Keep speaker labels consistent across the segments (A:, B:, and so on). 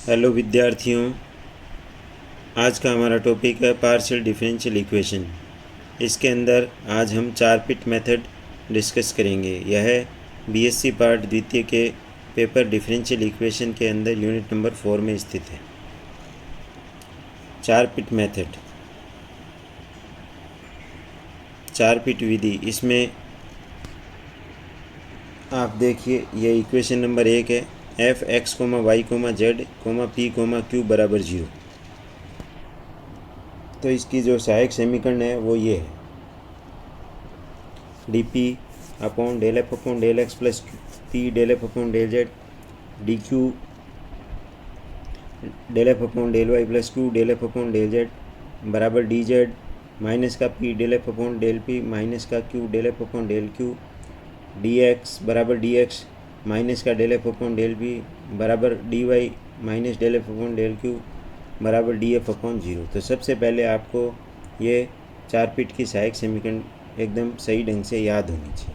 A: Hello विद्यार्थियों, आज का हमारा टॉपिक है पार्शियल डिफरेंशियल इक्वेशन। इसके अंदर आज हम 4 पिट मेथड डिस्कस करेंगे। यह बीएससी पार्ट द्वितीय के पेपर डिफरेंशियल इक्वेशन के अंदर यूनिट नंबर 4 में स्थित है। 4 पिट मेथड, 4 पिट विधि। इसमें आप देखिए, यह इक्वेशन नंबर 1 है। F X comma Y comma Z comma P comma Q बराबर 0। तो इसकी जो सहायक समीकरण है वो ये है, d p upon del F upon del x plus p del F upon del z d q del F upon del y plus q del F upon del z बराबर डी जेड माइनस का p del F upon del p minus का q del F upon del q d x बराबर d x minus का del F upon del p बराबर d y minus del F upon del Q बराबर D F upon 0। तो सबसे पहले आपको ये 4 पिट की सहायक समीकरण एकदम सही ढंग से याद होनी चाहिए।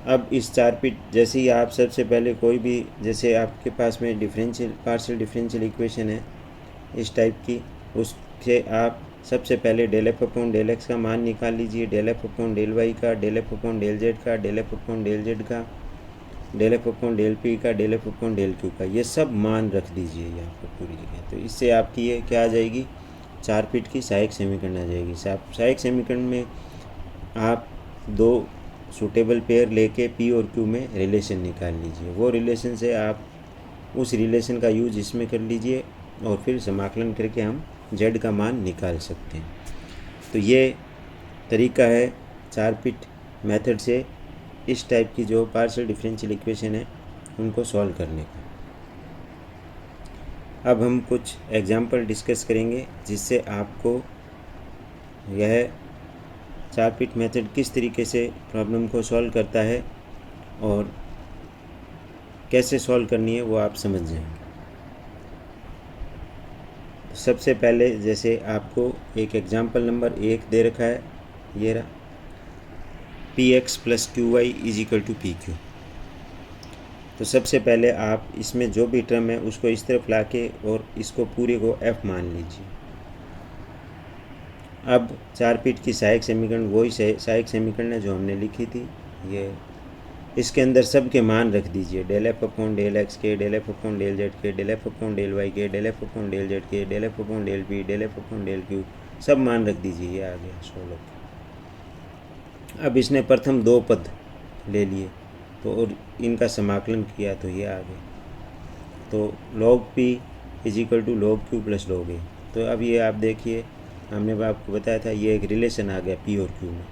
A: अब इस 4 पिट जैसे ही आप सबसे पहले कोई भी, जैसे आपके पास में पार्शियल डिफरेंशियल इक्वेशन है इस टाइप की, उससे आप सबसे पहले del F upon del x का मान निकाल लीजिए, del F upon del y का, del F upon del z का, del F upon del z का, del F upon del p का, del F upon del q का, ये सब मान रख दीजिए यहाँ पर पूरी जगह। तो इससे आपकी ये क्या आ जाएगी, 4 पिट की सहायक समीकरण आ जाएगी। सहायक समीकरण में आप 2 सूटेबल पेयर लेके पी और क्यू में रिलेशन निकाल लीजिए। वो रिलेशन से आप उस रिलेशन का यूज इसमें कर लीजिए और फिर समाकलन करके हम जेड का मान निकाल सकते हैं। तो ये तरीका है 4 पिट मेथड से इस टाइप की जो पार्शियल डिफरेंशियल इक्वेशन है उनको सॉल्व करने का। अब हम कुछ एग्जाम्पल डिस्कस करेंगे जिससे आपको यह 4 पिट मेथड किस तरीके से प्रॉब्लम को सॉल्व करता है और कैसे सॉल्व करनी है वो आप समझ जाएंगे। सबसे पहले जैसे आपको एक एग्जाम्पल नंबर 1 दे रखा है, ये रहा, P X plus Q Y is equal to P Q. तो सबसे पहले आप इसमें जो भी टर्म है उसको इस तरफ लाके और इसको पूरे को f मान लीजिए। अब 4 पिट की सहायक समीकरण वही सहायक समीकरण है जो हमने लिखी थी। ये इसके अंदर सब के मान रख दीजिए, del F upon del x के, del F upon del z के, del F upon del y के, del F upon del z के, del F upon del P, del F upon del q, सब मान रख दीजिए। ये आ गया 16। अब इसने प्रथम 2 पद ले लिए तो और इनका समाकलन किया तो ये आ गए। तो log p is equal to log q plus log a. तो अब ये आप देखिए, हमने आपको बताया था ये एक रिलेशन आ गया पी और क्यू में।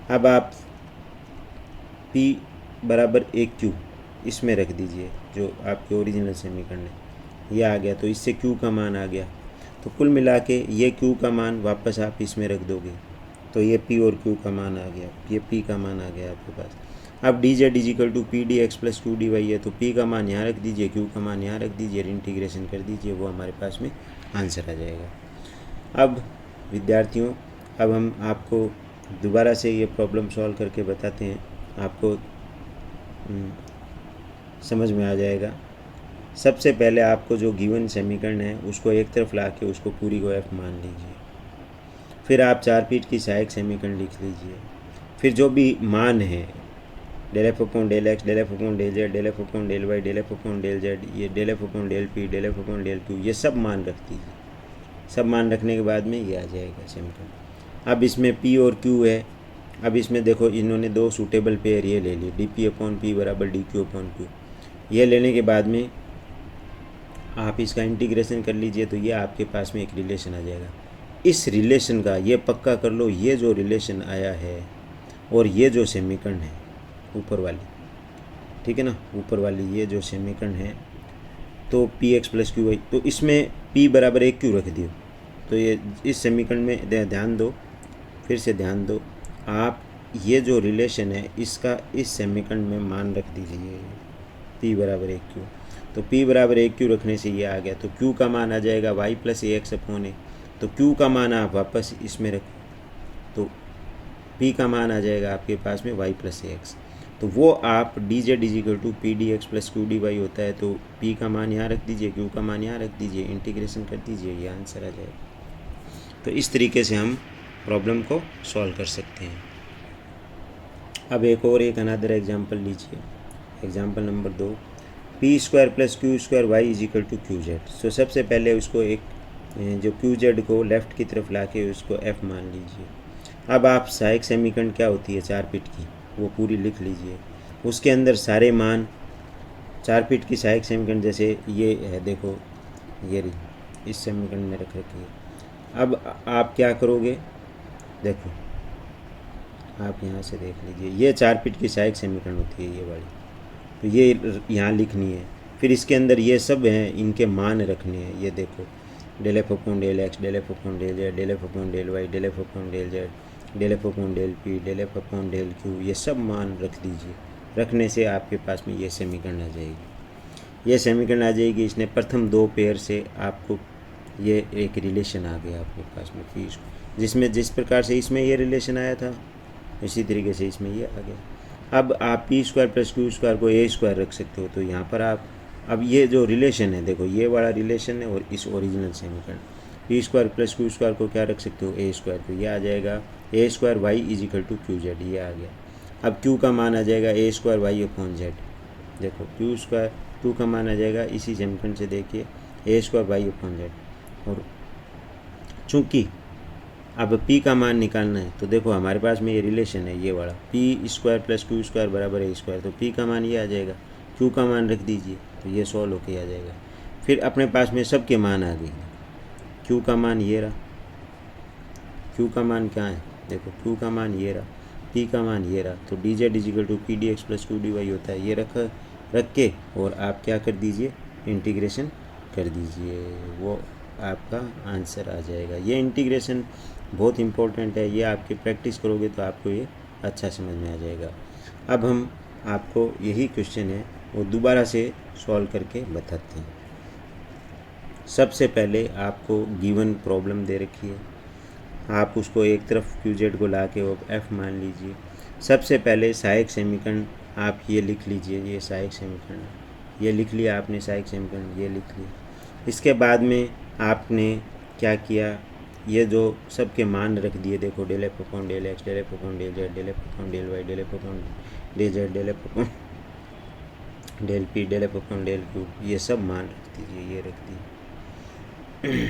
A: अब आप पी बराबर एक क्यू इसमें रख दीजिए जो आपके ओरिजिनल समीकरण है, ये आ गया। तो इससे क्यू का मान आ गया। तो कुल मिला के ये क्यू का मान वापस आप इसमें रख दोगे तो ये पी और क्यू का मान आ गया, ये पी का मान आ गया आपके पास। अब D Z is equal to P D X plus Q D Y है, तो पी का मान यहाँ रख दीजिए, क्यू का मान यहाँ रख दीजिए, इंटीग्रेशन कर दीजिए, वो हमारे पास में आंसर आ जाएगा। अब विद्यार्थियों, अब हम आपको दोबारा से ये प्रॉब्लम सॉल्व करके बताते हैं, आपको समझ में आ जाएगा। सबसे पहले आपको जो गिवन समीकरण है उसको एक तरफ ला के उसको पूरी को एफ मान लीजिए। फिर आप 4 पिट की सहायक समीकरण लिख लीजिए। फिर जो भी मान है, del F upon del x, del F upon del Z, del F upon del Y, del F upon del z, ये del F upon del P, del F upon del Q, ये सब मान रख दीजिए। सब मान रखने के बाद में ये आ जाएगा समीकरण। अब इसमें पी और क्यू है। अब इसमें देखो, इन्होंने 2 सूटेबल पेयर ये ले लिए, डी पी अपॉन पी बराबर डी क्यू अपॉन क्यू। ये लेने के बाद में आप इसका इंटीग्रेशन कर लीजिए तो ये आपके पास में एक रिलेशन आ जाएगा। इस रिलेशन का ये पक्का कर लो, ये जो रिलेशन आया है और ये जो समीकरण है ऊपर वाली, ठीक है ना, ऊपर वाली ये जो समीकरण है, तो P X plus Q Y, तो इसमें पी बराबर एक क्यू रख दियो। तो ये इस समीकरण में ध्यान दो, फिर से ध्यान दो आप, ये जो रिलेशन है इसका इस समीकरण में मान रख दीजिए, पी बराबर एक क्यू। तो पी बराबर एक क्यू रखने से ये आ गया। तो क्यू का मान आ जाएगा वाई प्लस ए एक्स अपॉन ए। तो क्यू का मान आप वापस इसमें रखो तो पी का मान आ जाएगा आपके पास में वाई प्लस ए एक्स। तो वो आप D Z is equal to P D X plus Q D Y होता है, तो पी का मान यहाँ रख दीजिए, क्यू का मान यहाँ रख दीजिए, इंटीग्रेशन कर दीजिए, ये आंसर आ जाएगा। तो इस तरीके से हम प्रॉब्लम को सॉल्व कर सकते हैं। अब एक अनदर एग्जाम्पल लीजिए, example number 2, p square plus q square y is equal to q z. So सबसे पहले उसको एक जो क्यू जेड को लेफ़्ट की तरफ ला के उसको एफ़ मान लीजिए। अब आप सहायक समीकरण क्या होती है 4 पिट की, वो पूरी लिख लीजिए। उसके अंदर सारे मान 4 पिट की सहायक समीकरण जैसे ये है, देखो ये रही, इस समीकरण में रख रखी है। अब आप क्या करोगे, देखो आप यहाँ से देख लीजिए, ये 4 पिट की सहायक समीकरण होती है ये वाली, तो ये यहाँ लिखनी है। फिर इसके अंदर ये सब हैं, इनके मान रखने हैं। ये देखो del F upon del x, del F upon del Z, del F upon del Y, del F upon del Z, del F upon del P, del F upon del Q, ये सब मान रख दीजिए। रखने से आपके पास में ये समीकरण आ जाएगी, ये समीकरण आ जाएगी। इसने प्रथम 2 पेयर से आपको ये एक रिलेशन आ गया आपके पास में पी, जिसमें जिस प्रकार से इसमें ये रिलेशन आया था इसी तरीके से इसमें ये आ गया। अब आप P square plus q square को ए स्क्वायर रख सकते हो, तो यहाँ पर आप अब ये जो रिलेशन है, देखो ये वाला रिलेशन है और इस ओरिजिनल समीकरण P square plus q square को क्या रख सकते हो ए स्क्वायर, तो ये आ जाएगा a square y is equal to q z, ये आ गया। अब क्यू का मान आ जाएगा a square y upon z, देखो क्यू का मान आ जाएगा इसी समीकरण से, देखिए a square y upon z. और चूँकि अब p का मान निकालना है, तो देखो हमारे पास में ये रिलेशन है ये वाला, P square plus q square बराबर ए स्क्वायर, तो p का मान ये आ जाएगा, q का मान रख दीजिए, तो ये सॉल्व होके आ जाएगा। फिर अपने पास में सब के मान आ गए, q का मान ये रहा, q का मान क्या है, देखो q का मान ये रहा, p का मान ये रहा, तो D Z is equal to P D X plus Q D Y होता है। ये रख के और आप क्या कर दीजिए, इंटीग्रेशन कर दीजिए, वो आपका आंसर आ जाएगा। ये इंटीग्रेशन बहुत इम्पोर्टेंट है, ये आपकी प्रैक्टिस करोगे तो आपको ये अच्छा समझ में आ जाएगा। अब हम आपको यही क्वेश्चन है वो दोबारा से सॉल्व करके बताते हैं। सबसे पहले आपको गिवन प्रॉब्लम दे रखी है, आप उसको एक तरफ क्यू जेड को ला के वो एफ़ मान लीजिए। सबसे पहले सहायक समीकरण आप ये लिख लीजिए, ये सहायक समीकरण ये लिख लिया आपने, सहायक समीकरण ये लिख लिया। इसके बाद में आपने क्या किया, ये जो सब के मान रख दिए, देखो del F upon del x, del F upon del Z, del F upon del Y, del F upon del Z, del F upon del P, del F upon del Q, ये सब मान रख दीजिए, ये रख दिए।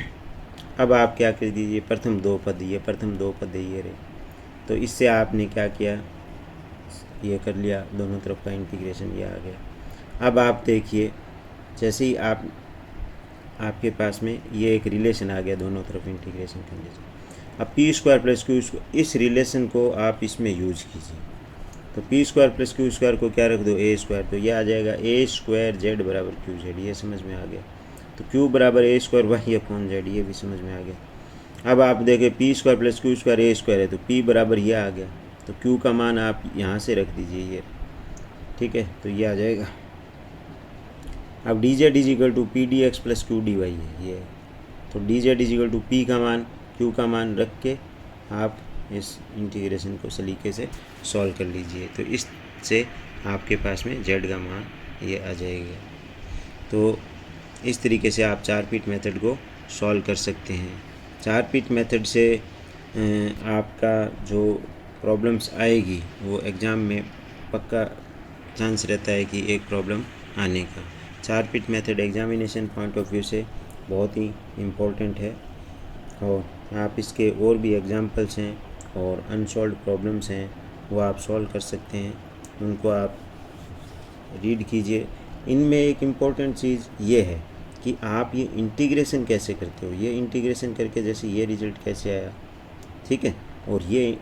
A: अब आप क्या कर दीजिए, प्रथम 2 पद, ये प्रथम 2 पद ये रहे, तो इससे आपने क्या किया, ये कर लिया, दोनों तरफ का इंटीग्रेशन ये आ गया। अब आप देखिए, जैसे ही आपके पास में ये एक रिलेशन आ गया, दोनों तरफ इंटीग्रेशन करने से। अब P square plus q square, इस रिलेशन को आप इसमें यूज कीजिए, तो P square plus q square को क्या रख दो ए स्क्वायर, तो ये आ जाएगा ए स्क्वायर जेड बराबर क्यू जेड, ये समझ में आ गया। तो क्यू बराबर a square y upon z, ये भी समझ में आ गया। अब आप देखें p square plus q square a square है, तो पी बराबर ये आ गया, तो क्यू का मान आप यहाँ से रख दीजिए ये, ठीक है, तो ये आ जाएगा। अब D Z is equal to P D X plus Q D Y है ये, तो D Z is equal to P का मान क्यू का मान रख के आप इस इंटीग्रेशन को सलीके से सॉल्व कर लीजिए, तो इससे आपके पास में जेड का मान ये आ जाएगा। तो इस तरीके से आप 4 पिट मेथड को सॉल्व कर सकते हैं। 4 पिट मेथड से आपका जो प्रॉब्लम्स आएगी वो एग्ज़ाम में पक्का चांस रहता है कि एक प्रॉब्लम आने का। 4 pit method examination point of view से बहुत ही इम्पोर्टेंट है, और आप इसके और भी एग्जाम्पल्स हैं और अनसॉल्व्ड प्रॉब्लम्स हैं वो आप सॉल्व कर सकते हैं, उनको आप रीड कीजिए। इनमें एक इम्पॉर्टेंट चीज़ ये है कि आप ये इंटीग्रेशन कैसे करते हो, ये इंटीग्रेशन करके जैसे ये रिज़ल्ट कैसे आया, ठीक है, और ये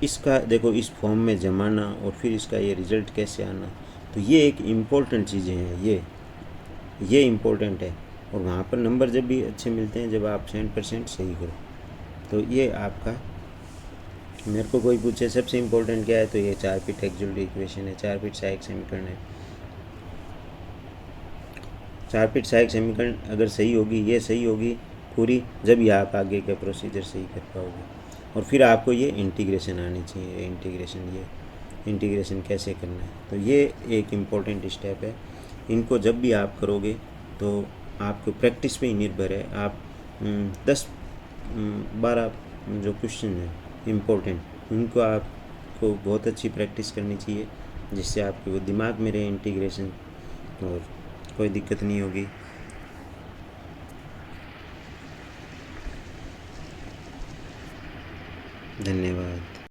A: इसका देखो इस फॉर्म में जमाना और फिर इसका ये रिज़ल्ट कैसे आना, तो ये एक इम्पोर्टेंट चीज़ें हैं, ये इम्पोर्टेंट है। और वहाँ पर नंबर जब भी अच्छे मिलते हैं जब आप 100% सही करो, तो ये आपका, मेरे को कोई पूछे सबसे इम्पोर्टेंट क्या है, तो ये 4 पिट एक्सुअल इक्वेशन है, 4 पिट सहायक समीकरण है। 4 पिट सहायक समीकरण अगर सही होगी, ये सही होगी पूरी, जब ही आप आगे का प्रोसीजर सही कर पाओगे। और फिर आपको ये इंटीग्रेशन आनी चाहिए, इंटीग्रेशन इंटीग्रेशन कैसे करना है। तो ये एक इम्पोर्टेंट स्टेप है। इनको जब भी आप करोगे तो आपको प्रैक्टिस पे ही निर्भर है। आप 10-12 जो क्वेश्चन हैं इम्पोर्टेंट, उनको आपको बहुत अच्छी प्रैक्टिस करनी चाहिए, जिससे आपके वो दिमाग में रहे इंटीग्रेशन, और कोई दिक्कत नहीं होगी। धन्यवाद।